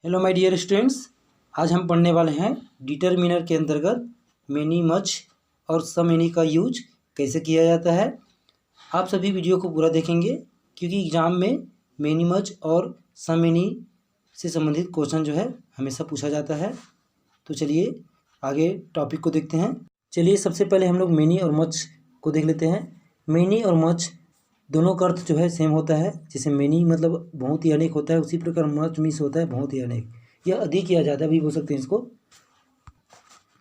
Hello my dear students, आज हम पढ़ने वाले हैं डिटरमिनर के अंतर्गत मैनी मच और सम एनी का यूज कैसे किया जाता है। आप सभी वीडियो को पूरा देखेंगे क्योंकि एग्ज़ाम में मैनी मच और सम एनी से संबंधित क्वेश्चन जो है हमेशा पूछा जाता है। तो चलिए आगे टॉपिक को देखते हैं। चलिए सबसे पहले हम लोग मैनी और मच को देख लेते हैं। मैनी और मच दोनों का अर्थ जो है सेम होता है। जैसे मैनी मतलब बहुत ही अनेक होता है, उसी प्रकार मच मीन्स होता है बहुत ही अनेक या अधिक या ज़्यादा भी बोल सकते हैं इसको।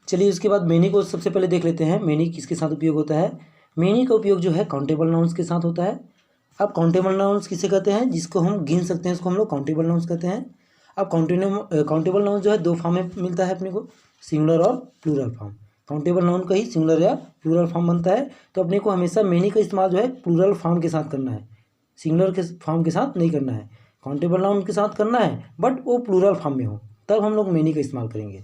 चलिए उसके बाद मैनी को सबसे पहले देख लेते हैं। मैनी किसके साथ उपयोग होता है। मैनी का उपयोग जो है काउंटेबल नाउन्स के साथ होता है। अब काउंटेबल नाउन्स किसे कहते हैं, जिसको हम गिन सकते हैं उसको हम लोग काउंटेबल नाउन्स कहते हैं। अब काउंटेबल नाउन जो है दो फॉर्म में मिलता है अपने को, सिंगुलर और प्लूरल फॉर्म। काउंटेबल नाउन का ही सिंगुलर या प्लूरल फॉर्म बनता है। तो अपने को हमेशा मैनी का इस्तेमाल जो है प्लूरल फॉर्म के साथ करना है, सिंगुलर के फॉर्म के साथ नहीं करना है। काउंटेबल नाउन के साथ करना है बट वो प्लूरल फॉर्म में हो, तब हम लोग मैनी का इस्तेमाल करेंगे।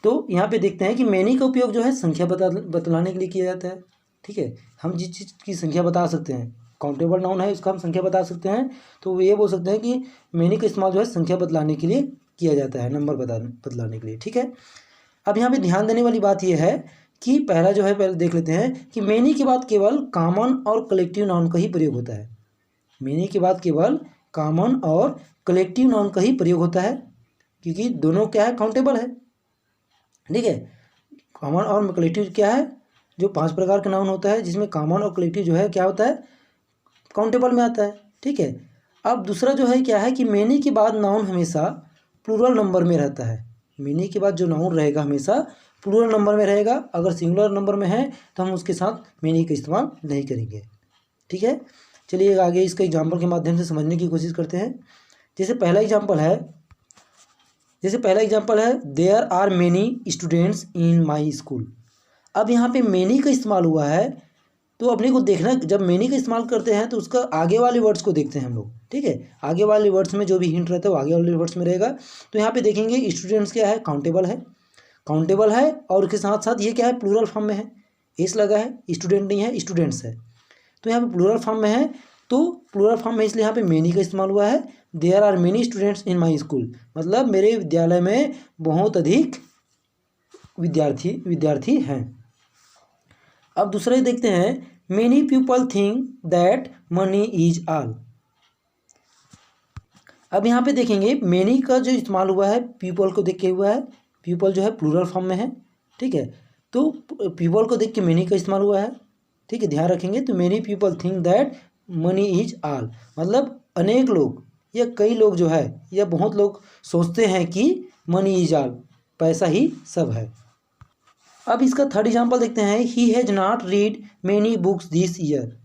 तो यहाँ पे देखते हैं कि मैनी का उपयोग जो है संख्या बतलाने के लिए किया जाता है। ठीक है, हम जिस चीज़ की संख्या बता सकते हैं, काउंटेबल नाउन है उसका हम संख्या बता सकते हैं, तो ये बोल सकते हैं कि मैनी का इस्तेमाल जो है संख्या बतलाने के लिए किया जाता है, नंबर बतलाने के लिए। ठीक है, अब यहाँ पे ध्यान देने वाली बात यह है कि पहला जो है पहले देख लेते हैं कि मैनी के बाद केवल कॉमन और कलेक्टिव नाउन का ही प्रयोग होता है। मैनी के बाद केवल कॉमन और कलेक्टिव नाउन का ही प्रयोग होता है, क्योंकि दोनों क्या है, काउंटेबल है। ठीक है, कॉमन और कलेक्टिव क्या है, जो 5 प्रकार का नाउन होता है जिसमें कॉमन और कलेक्टिव जो है क्या होता है, काउंटेबल में आता है। ठीक है, अब दूसरा जो है क्या है कि मैनी के बाद नाउन हमेशा प्लूरल नंबर में रहता है। मैनी के बाद जो नाउन रहेगा हमेशा प्लूरल नंबर में रहेगा। अगर सिंगुलर नंबर में है तो हम उसके साथ मैनी का इस्तेमाल नहीं करेंगे। ठीक है, चलिए आगे इसका एग्जाम्पल के माध्यम से समझने की कोशिश करते हैं। जैसे पहला एग्जाम्पल है there are many students in my school. अब यहाँ पे मैनी का इस्तेमाल हुआ है, तो अपने को देखना, जब मैनी का इस्तेमाल करते हैं तो उसका आगे वाले वर्ड्स को देखते हैं हम लोग। ठीक है, आगे वाले वर्ड्स में जो भी हिंट रहता है वो आगे वाले वर्ड्स में रहेगा। तो यहाँ पे देखेंगे स्टूडेंट्स क्या है, काउंटेबल है और उसके साथ साथ ये क्या है, प्लूरल फॉर्म में है, एस लगा है, स्टूडेंट नहीं है, स्टूडेंट्स है। तो यहाँ पे प्लूरल फॉर्म में है, तो प्लूरल फॉर्म में इसलिए यहाँ पे मैनी का इस्तेमाल हुआ है। There are many students in my school, मतलब मेरे विद्यालय में बहुत अधिक विद्यार्थी हैं। अब दूसरा देखते हैं, many people think that money is all. अब यहाँ पे देखेंगे मैनी का जो इस्तेमाल हुआ है पीपल को देख के हुआ है। पीपल जो है प्लूरल फॉर्म में है। ठीक है, तो पीपल को देख के मैनी का इस्तेमाल हुआ है। ठीक है, ध्यान रखेंगे। तो many people think that money is all, मतलब अनेक लोग या कई लोग जो है या बहुत लोग सोचते हैं कि मनी इज ऑल, पैसा ही सब है। अब इसका थर्ड एग्जाम्पल देखते हैं, he has not read many books this year.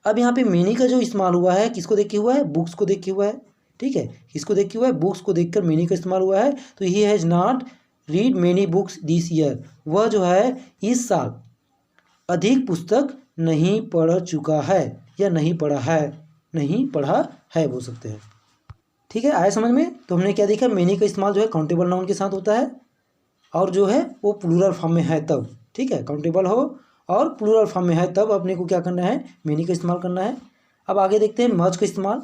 अब यहाँ पे मैनी का जो इस्तेमाल हुआ है किसको देख के हुआ है, बुक्स को देख के हुआ है। ठीक है, किसको देख के हुआ है, बुक्स को देखकर मैनी का इस्तेमाल हुआ है। तो he has not read many books this year, वह जो है इस साल अधिक पुस्तक नहीं पढ़ चुका है या नहीं पढ़ा है बोल सकते हैं। ठीक है, आया समझ में। तो हमने क्या देखा, मैनी का इस्तेमाल जो है काउंटेबल नाउन के साथ होता है और जो है वो प्लूरल फॉर्म में है तब। ठीक है, काउंटेबल हो और प्लूरल फॉर्म में है तब अपने को क्या करना है, मैनी का इस्तेमाल करना है। अब आगे देखते हैं मच का इस्तेमाल।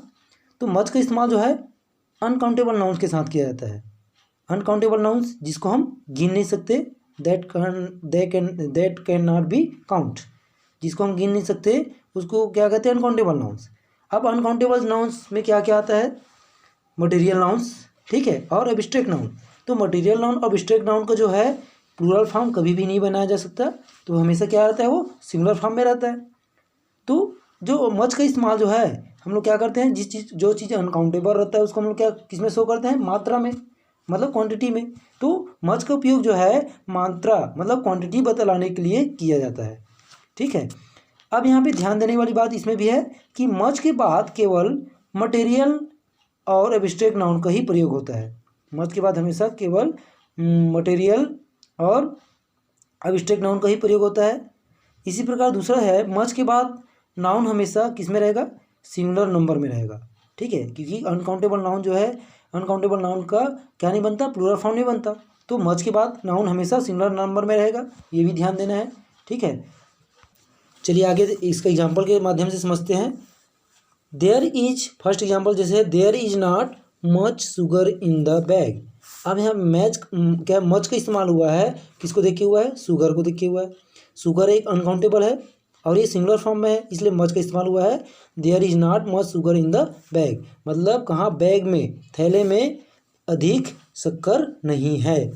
तो मच का इस्तेमाल जो है अनकाउंटेबल नाउन्स के साथ किया जाता है। अनकाउंटेबल नाउन्स जिसको हम गिन नहीं सकते, that can not be count, जिसको हम गिन नहीं सकते उसको क्या कहते हैं, अनकाउंटेबल नाउन्स। अब अनकाउंटेबल नाउन्स में क्या क्या आता है, मटेरियल नाउन्स, ठीक है, और एब्स्ट्रैक्ट नाउन। तो मटेरियल नाउन और एब्स्ट्रैक्ट नाउन का जो है प्लूरल फॉर्म कभी भी नहीं बनाया जा सकता, तो हमेशा क्या रहता है, वो सिंगुलर फॉर्म में रहता है। तो जो मच का इस्तेमाल जो है हम लोग क्या करते हैं, जो चीज़ अनकाउंटेबल रहता है उसको हम लोग क्या किस में शो करते हैं, मात्रा में, मतलब क्वांटिटी में। तो मच का उपयोग जो है मात्रा मतलब क्वांटिटी बतलाने के लिए किया जाता है। ठीक है, अब यहाँ पे ध्यान देने वाली बात इसमें भी है कि मच के बाद केवल मटेरियल और एब्स्ट्रैक्ट नाउन का ही प्रयोग होता है। मच के बाद हमेशा केवल मटेरियल और एब्स्ट्रैक्ट नाउन का ही प्रयोग होता है। इसी प्रकार दूसरा है, मच के बाद नाउन हमेशा किस में रहेगा, सिंगुलर नंबर में रहेगा। ठीक है, क्योंकि अनकाउंटेबल नाउन जो है, अनकाउंटेबल नाउन का क्या नहीं बनता, प्लूरल फॉर्म नहीं बनता। तो मच के बाद नाउन हमेशा सिंगुलर नंबर में रहेगा, ये भी ध्यान देना है। ठीक है, चलिए आगे इसका एग्जाम्पल के माध्यम से समझते हैं। देयर इज, फर्स्ट एग्जाम्पल जैसे there is not much sugar in the bag. अब यहाँ क्या मच का इस्तेमाल हुआ है, किसको देख के हुआ है, शुगर को देख के हुआ है। शुगर एक अनकाउंटेबल है और ये सिंगुलर फॉर्म में है, इसलिए मच का इस्तेमाल हुआ है। There is not much sugar in the bag, मतलब कहाँ, बैग में, थैले में अधिक शक्कर नहीं है।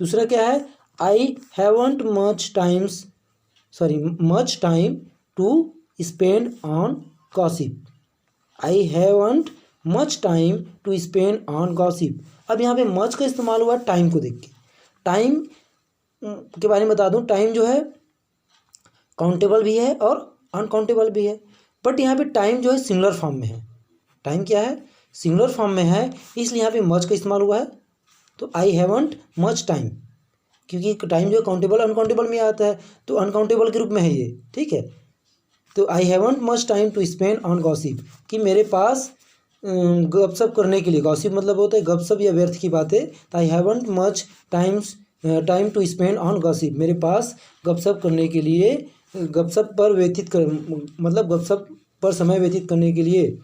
दूसरा क्या है, I haven't much time to spend on gossip. I haven't much time to spend on gossip. अब यहाँ पे मच का इस्तेमाल हुआ टाइम को देख के। टाइम के बारे में बता दूँ, टाइम जो है काउंटेबल भी है और अनकाउंटेबल भी है, बट यहाँ पे टाइम जो है सिंगुलर फॉर्म में है। टाइम क्या है, सिंगुलर फॉर्म में है, इसलिए यहाँ पे मच का इस्तेमाल हुआ है। तो आई हैवंट मच टाइम, क्योंकि टाइम जो है काउंटेबल अनकाउंटेबल में आता है, तो अनकाउंटेबल के रूप में है ये, ठीक है। तो I haven't much time to spend on gossip, कि मेरे पास गपशप करने के लिए, गॉसिप मतलब होता है गपशप या व्यर्थ की बातें, तो I haven't much time to spend on gossip, मेरे पास गपशप करने के लिए, गपशप पर मतलब गपशप पर समय व्यतीत करने के लिए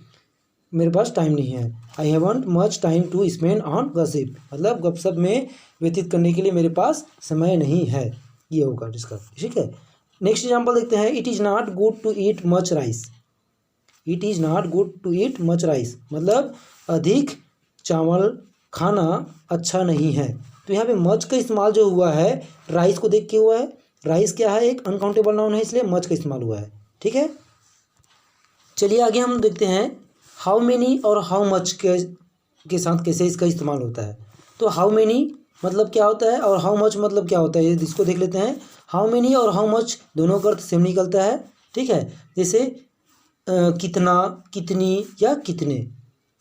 मेरे पास टाइम नहीं है। I haven't much time to spend on gossip, मतलब गपशप में व्यतीत करने के लिए मेरे पास समय नहीं है, ये होगा इसका, ठीक है। नेक्स्ट एग्जाम्पल देखते हैं, it is not good to eat much rice. It is not good to eat much rice, मतलब अधिक चावल खाना अच्छा नहीं है। तो यहाँ पे मच का इस्तेमाल जो हुआ है राइस को देख के हुआ है। राइस क्या है, एक अनकाउंटेबल नाउन है, इसलिए मच का इस्तेमाल हुआ है, ठीक है। चलिए आगे हम देखते हैं हाउ मेनी और हाउ मच के साथ कैसे इसका इस्तेमाल होता है। तो हाउ मेनी मतलब क्या होता है और हाउ मच मतलब क्या होता है, ये इसको देख लेते हैं। हाउ मेनी और हाउ मच दोनों का अर्थ सेम निकलता है, ठीक है। जैसे कितना, कितनी या कितने,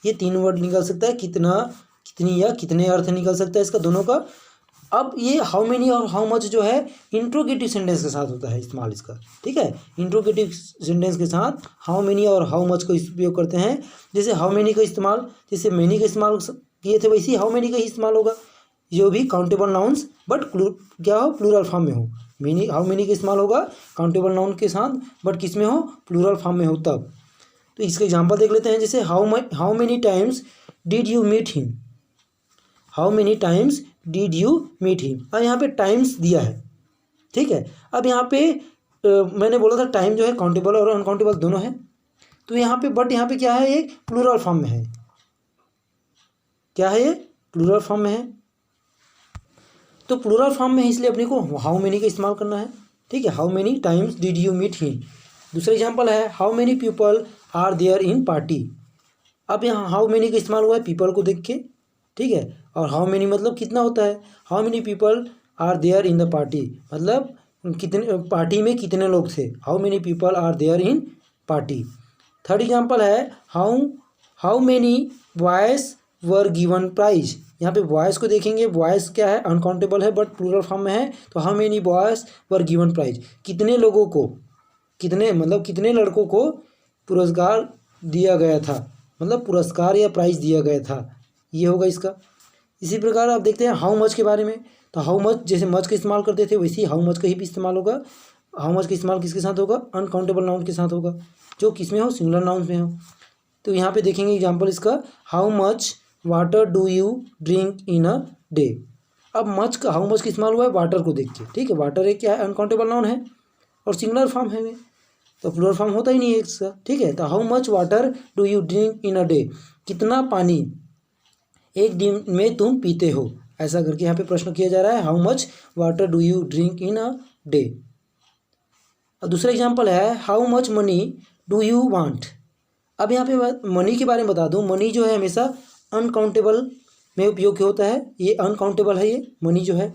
ये तीन वर्ड निकल सकता है, कितना, कितनी या कितने अर्थ निकल सकता है इसका दोनों का। अब ये हाउ मेनी और हाउ मच जो है इंट्रोगेटिव सेंटेंस के साथ होता है इस्तेमाल इसका, ठीक है। इंट्रोगेटिव सेंटेंस के साथ हाउ मेनी और हाउ मच का उपयोग करते हैं। जैसे हाउ मेनी का इस्तेमाल, जैसे मेनी का इस्तेमाल किए थे, वैसे ही हाउ मेनी का ही इस्तेमाल होगा, जो भी काउंटेबल नाउन्स बट क्या हो, प्लूरल फॉर्म में हो। मेनी, हाउ मेनी का इस्तेमाल होगा काउंटेबल नाउन के साथ, बट किस में हो, प्लूरल फॉर्म में हो तब। तो इसका एग्जाम्पल देख लेते हैं। जैसे how many times did you meet him. How many times did you meet him. अब यहाँ पे टाइम्स दिया है, ठीक है। अब यहाँ पे मैंने बोला था टाइम जो है काउंटेबल और अनकाउंटेबल दोनों है, तो यहाँ पे बट यहाँ पे क्या है, एक प्लूरल फॉर्म में है। क्या है ये, प्लूरल फॉर्म में है। तो प्लूरल फॉर्म में है, इसलिए अपने को हाउ मेनी का इस्तेमाल करना है, ठीक है। How many times did you meet him. दूसरा एग्जाम्पल है how many people are there in party. अब यहाँ हाउ मेनी का इस्तेमाल हुआ है पीपल को देख के, ठीक है। और हाउ मेनी मतलब कितना होता है, how many people are there in the party, मतलब कितने, पार्टी में कितने लोग थे। How many people are there in party. Third example है how many boys were given prize. यहाँ पे बॉयज़ को देखेंगे, बॉयज़ क्या है, अनकाउंटेबल है बट प्लूरल फॉर्म में है। तो how many boys were given prize, कितने लोगों को, कितने मतलब कितने लड़कों को पुरस्कार दिया गया था, मतलब पुरस्कार या प्राइज दिया गया था, ये होगा इसका। इसी प्रकार आप देखते हैं हाउ मच के बारे में। तो हाउ मच, जैसे मच का इस्तेमाल करते थे वैसे ही हाउ मच का ही भी इस्तेमाल होगा। हाउ मच का इस्तेमाल किसके साथ होगा, अनकाउंटेबल नाउन के साथ होगा, जो किस में हो, सिंगुलर नाउन में हो। तो यहाँ पे देखेंगे एग्जाम्पल इसका, how much water do you drink in a day. अब मच का, हाउ मच का इस्तेमाल हुआ है वाटर को देख के, ठीक है। वाटर एक क्या है, अनकाउंटेबल नाउन है और सिंगुलर फॉर्म है, तो प्लूरल फॉर्म होता ही नहीं है इसका, ठीक है। तो how much water do you drink in a day, कितना पानी एक दिन में तुम पीते हो, ऐसा करके यहाँ पे प्रश्न किया जा रहा है, how much water do you drink in a day. और दूसरा एग्जाम्पल है how much money do you want. अब यहाँ पे मनी के बारे में बता दूँ, मनी जो है हमेशा अनकाउंटेबल में उपयोग होता है, ये अनकाउंटेबल है ये मनी जो है,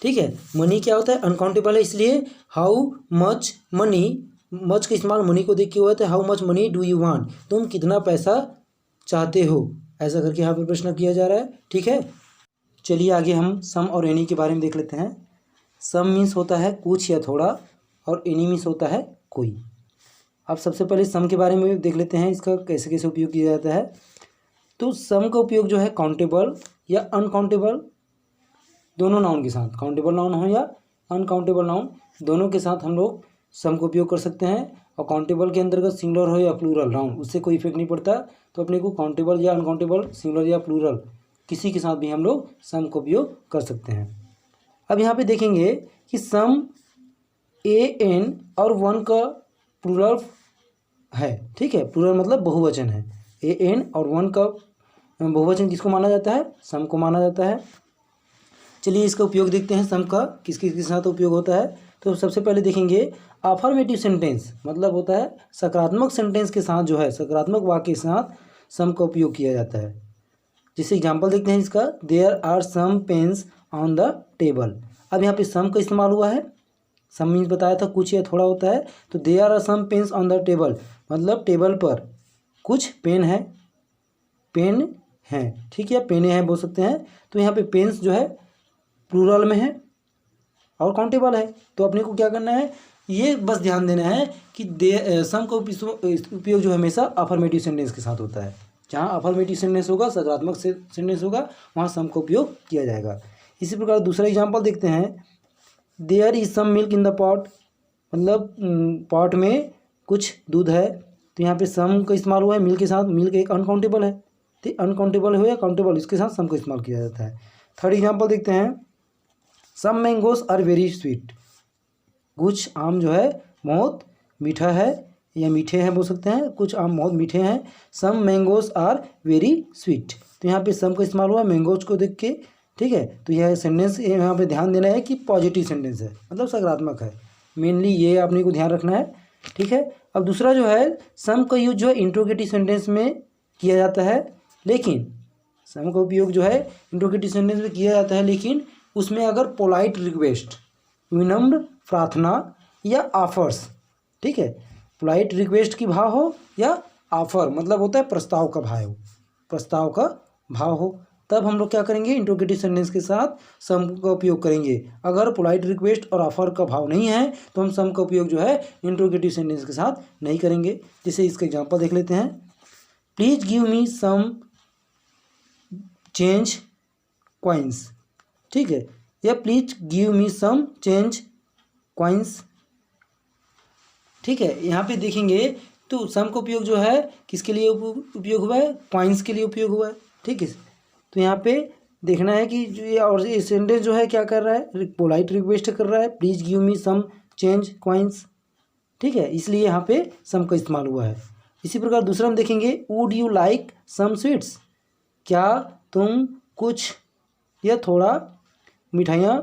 ठीक है। मनी क्या होता है, अनकाउंटेबल है, इसलिए हाउ मच मनी, मच का इस्तेमाल मनी को देख के हुआ था। How much money do you want, तुम कितना पैसा चाहते हो, ऐसा करके यहाँ पे प्रश्न किया जा रहा है, ठीक है। चलिए आगे हम सम और एनी के बारे में देख लेते हैं। सम मीन्स होता है कुछ या थोड़ा, और एनी मीन्स होता है कोई। अब सबसे पहले सम के बारे में देख लेते हैं, इसका कैसे कैसे उपयोग किया जाता है। तो सम का उपयोग जो है काउंटेबल या अनकाउंटेबल दोनों नाउन के साथ, काउंटेबल नाउन हो या अनकाउंटेबल नाउन दोनों के साथ हम लोग सम का उपयोग कर सकते हैं। और काउंटेबल के अंतर्गत सिंगुलर हो या प्लूरल नाउन उससे कोई इफेक्ट नहीं पड़ता। तो अपने को काउंटेबल या अनकाउंटेबल, सिंगुलर या प्लूरल किसी के साथ भी हम लोग सम का उपयोग कर सकते हैं। अब यहाँ पे देखेंगे कि सम an और 1 का प्लूरल है, ठीक है। प्लूरल मतलब बहुवचन है। an और 1 का बहुवचन किसको माना जाता है? सम को माना जाता है। चलिए इसका उपयोग देखते हैं, सम का किस किस के साथ उपयोग होता है। तो सबसे पहले देखेंगे अफर्मेटिव सेंटेंस, मतलब होता है सकारात्मक सेंटेंस के साथ जो है, सकारात्मक वाक्य के साथ सम का उपयोग किया जाता है। जैसे एग्जांपल देखते हैं इसका, there are some pens on the table. अब यहाँ पे सम का इस्तेमाल हुआ है। सम मीन्स बताया था कुछ या थोड़ा होता है। तो there are some pens on the table मतलब टेबल पर कुछ पेन है, पेन है, ठीक है, पेने हैं बोल सकते हैं। तो यहाँ पे पेन्स जो है प्लूरल में है और काउंटेबल है। तो अपने को क्या करना है, ये बस ध्यान देना है कि सम का उपयोग जो हमेशा अफर्मेटिव सेंटेंस के साथ होता है। जहाँ अफर्मेटिव सेंटेंस होगा, सकारात्मक सेंटेंस होगा, वहाँ सम का उपयोग किया जाएगा। इसी प्रकार दूसरा एग्जांपल देखते हैं, there is some milk in the pot, मतलब पॉट में कुछ दूध है। तो यहाँ पे सम का इस्तेमाल हुआ है मिल्क के साथ। मिल्क एक अनकाउंटेबल है, तो अनकाउंटेबल हो या काउंटेबल, इसके साथ सम का इस्तेमाल किया जाता है। थर्ड एग्जांपल देखते हैं, सम मैंगोस आर वेरी स्वीट, कुछ आम जो है बहुत मीठा है या मीठे हैं बोल सकते हैं, कुछ आम बहुत मीठे हैं। सम मैंगोस आर वेरी स्वीट, तो यहाँ पे सम का इस्तेमाल हुआ मैंगोज को देख के, ठीक है। तो यह सेंटेंस यहाँ पे ध्यान देना है कि पॉजिटिव सेंटेंस है, मतलब सकारात्मक है। मेनली ये आपने को ध्यान रखना है, ठीक है। अब दूसरा जो है, सम का यूज जो है इंट्रोगेटिव सेंटेंस में किया जाता है, लेकिन सम का उपयोग जो है इंट्रोगेटिव सेंटेंस में किया जाता है, लेकिन उसमें अगर पोलाइट रिक्वेस्ट, विनम्र प्रार्थना या ऑफर्स, ठीक है, पोलाइट रिक्वेस्ट की भाव हो या ऑफर मतलब होता है प्रस्ताव का भाव हो, प्रस्ताव का भाव हो, तब हम लोग क्या करेंगे, इंट्रोगेटिव सेंटेंस के साथ सम का उपयोग करेंगे। अगर पोलाइट रिक्वेस्ट और ऑफर का भाव नहीं है तो हम सम का उपयोग जो है इंट्रोगेटिव सेंटेंस के साथ नहीं करेंगे। जैसे इसका एग्जांपल देख लेते हैं, please give me some change coins, ठीक है, या please give me some change coins, ठीक है। यहाँ पे देखेंगे तो सम का उपयोग जो है किसके लिए उपयोग हुआ है, कॉइन्स के लिए उपयोग हुआ है, ठीक है। तो यहाँ पे देखना है कि जो ये और ये सेंटेंस जो है क्या कर रहा है, पोलाइट रिक्वेस्ट कर रहा है, please give me some change coins, ठीक है, इसलिए यहाँ पे सम का इस्तेमाल हुआ है। इसी प्रकार दूसरा हम देखेंगे, would you like some sweets, क्या तुम कुछ या थोड़ा मिठाइयाँ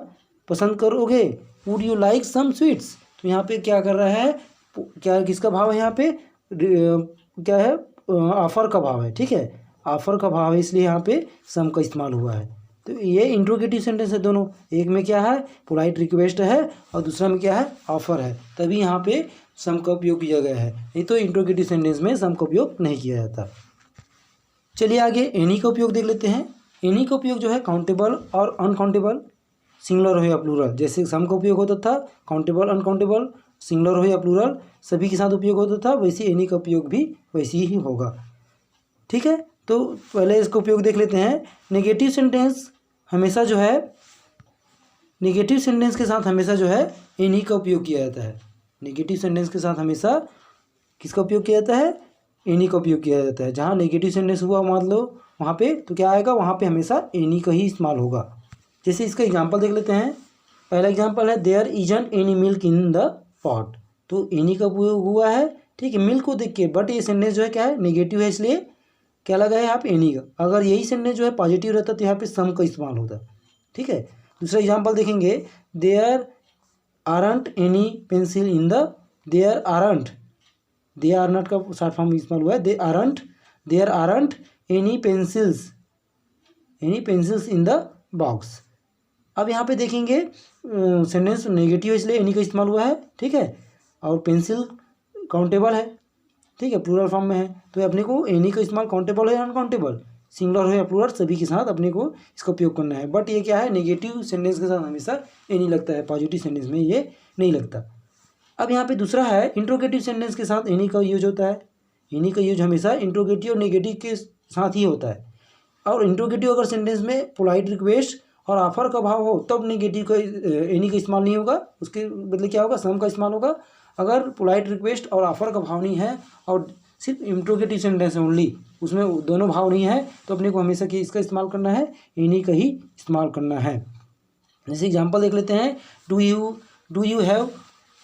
पसंद करोगे, would you like some sweets. तो यहाँ पे क्या कर रहा है, क्या किसका भाव है यहाँ पे, क्या है, ऑफर का भाव है, ठीक है, ऑफर का भाव है, इसलिए यहाँ पे सम का इस्तेमाल हुआ है। तो ये इंट्रोगेटिव सेंटेंस है दोनों, एक में क्या है पोलाइट रिक्वेस्ट है और दूसरा में क्या है ऑफर है, तभी यहाँ पे सम का उपयोग किया गया है, नहीं तो इंट्रोगेटिव सेंटेंस में सम का उपयोग नहीं किया जाता। चलिए आगे एनी का उपयोग देख लेते हैं। एनी का उपयोग जो है काउंटेबल और अनकाउंटेबल, सिंगुलर हो या प्लूरल, जैसे सम का उपयोग होता था काउंटेबल अनकाउंटेबल, सिंगुलर हो या प्लूरल सभी के साथ उपयोग होता था, वैसे एनी का उपयोग भी वैसे ही होगा, ठीक है। तो पहले इसका उपयोग देख लेते हैं। नेगेटिव सेंटेंस हमेशा जो है, नेगेटिव सेंटेंस के साथ हमेशा जो है एनी का उपयोग किया जाता है। नेगेटिव सेंटेंस के साथ हमेशा किसका उपयोग किया जाता है, एनी का उपयोग किया जाता है। जहाँ नेगेटिव सेंटेंस हुआ मान लो वहाँ पे, तो क्या आएगा, वहाँ पे हमेशा एनी का ही इस्तेमाल होगा। जैसे इसका एग्जांपल देख लेते हैं। पहला एग्जांपल है, there isn't any milk in the pot, तो एनी का उपयोग हुआ है, ठीक है, मिल्क को देख के, बट ये सेंटेंस जो है क्या है, नेगेटिव है, इसलिए क्या लगा है यहाँ पे एनी का। अगर यही सेंटेंस जो है पॉजिटिव रहता तो यहाँ पे सम का इस्तेमाल होता, ठीक है। दूसरा एग्जांपल देखेंगे, there aren't any pencil in the, there aren't, they are not का शॉर्ट फॉर्म इस्तेमाल हुआ है, there aren't any pencils in the box. अब यहाँ पे देखेंगे सेंटेंस नेगेटिव है इसलिए एनी का इस्तेमाल हुआ है, ठीक है, और पेंसिल काउंटेबल है, ठीक है, प्लूरल फॉर्म में है, तो अपने को एनी का इस्तेमाल काउंटेबल हो या अनकाउंटेबल, सिंगुलर हो या प्लूरल, सभी के साथ अपने को इसका उपयोग करना है। बट ये क्या है, नेगेटिव सेंटेंस के साथ हमेशा एनी लगता है, पॉजिटिव सेंटेंस में ये नहीं लगता। अब यहाँ पे दूसरा है, इंट्रोगेटिव सेंटेंस के साथ एनी का यूज होता है। एनी का यूज हमेशा इंट्रोगेटिव और नेगेटिव के साथ ही होता है, और इंट्रोगेटिव अगर सेंटेंस में पोलाइट रिक्वेस्ट और ऑफर का भाव हो तब नेगेटिव का एनी का इस्तेमाल नहीं होगा, उसके बदले क्या होगा, सम का इस्तेमाल होगा। अगर पोलाइट रिक्वेस्ट और ऑफर का भाव नहीं है और सिर्फ इंट्रोगेटिव सेंटेंस है ओनली, उसमें दोनों भाव नहीं है, तो अपने को हमेशा इसका इस्तेमाल करना है, एनी का ही इस्तेमाल करना है। जैसे एग्जांपल देख लेते हैं, do you have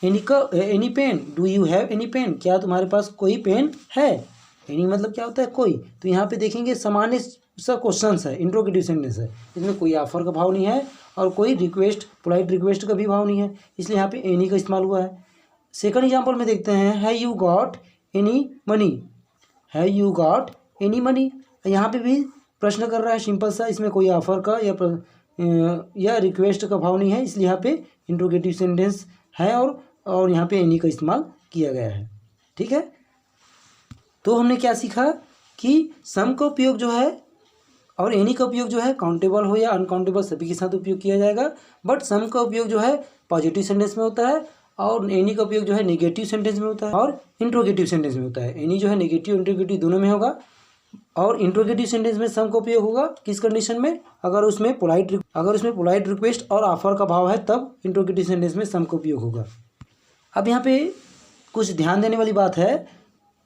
any pen, do you have any pen, क्या तुम्हारे पास कोई पेन है। एनी मतलब क्या होता है, कोई। तो यहाँ पे देखेंगे सामान्य सा क्वेश्चन है, इंट्रोगेटिव सेंटेंस है, इसमें कोई ऑफर का भाव नहीं है और कोई रिक्वेस्ट पोलाइट रिक्वेस्ट का भी भाव नहीं है, इसलिए यहाँ पे एनी का इस्तेमाल हुआ है। सेकंड एग्जांपल में देखते हैं, have you got any money, have you got any money. यहाँ पे भी प्रश्न कर रहा है सिंपल सा, इसमें कोई ऑफर का या रिक्वेस्ट का भाव नहीं है, इसलिए यहाँ पे इंट्रोगेटिव सेंटेंस है और यहाँ पे एनी का इस्तेमाल किया गया है। ठीक है, तो हमने क्या सीखा कि सम का उपयोग जो है और एनी का उपयोग जो है काउंटेबल हो या अनकाउंटेबल सभी के साथ उपयोग किया जाएगा, बट सम का उपयोग जो है पॉजिटिव सेंटेंस में होता है और एनी का उपयोग जो है नेगेटिव सेंटेंस में होता है और इंट्रोगेटिव सेंटेंस में होता है। एनी जो है नेगेटिव इंट्रोगेटिव दोनों में होगा और इंट्रोगेटिव सेंटेंस में सम का उपयोग होगा किस कंडीशन में, अगर उसमें पोलाइट रिक्वेस्ट और ऑफर का भाव है तब इंट्रोगेटिव सेंटेंस में सम का उपयोग होगा। अब यहाँ पे कुछ ध्यान देने वाली बात है,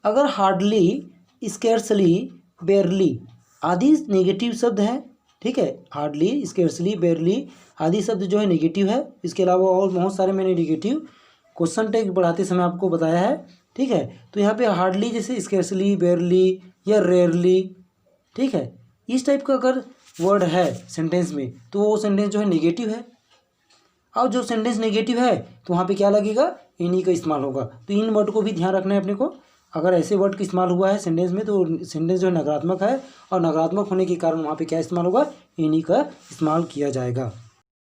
अगर हार्डली, स्केर्सली, बेयरली आदि नेगेटिव शब्द हैं, ठीक है, हार्डली, स्केर्सली, बेयरली आदि शब्द जो है नेगेटिव है, इसके अलावा और बहुत सारे मैंने नेगेटिव क्वेश्चन टैग बढ़ाते समय आपको बताया है। ठीक है, तो यहाँ पे हार्डली जैसे स्केर्सली, बेयरली या रेयरली, ठीक है, इस टाइप का अगर वर्ड है सेंटेंस में तो वो सेंटेंस जो है नेगेटिव है, और जो सेंटेंस नेगेटिव है तो वहाँ पे क्या लगेगा, एनी का इस्तेमाल होगा। तो इन वर्ड को भी ध्यान रखना है अपने को, अगर ऐसे वर्ड का इस्तेमाल हुआ है सेंटेंस में तो सेंटेंस जो है नकारात्मक है और नकारात्मक होने के कारण वहाँ पे क्या इस्तेमाल होगा, एनी का इस्तेमाल किया जाएगा।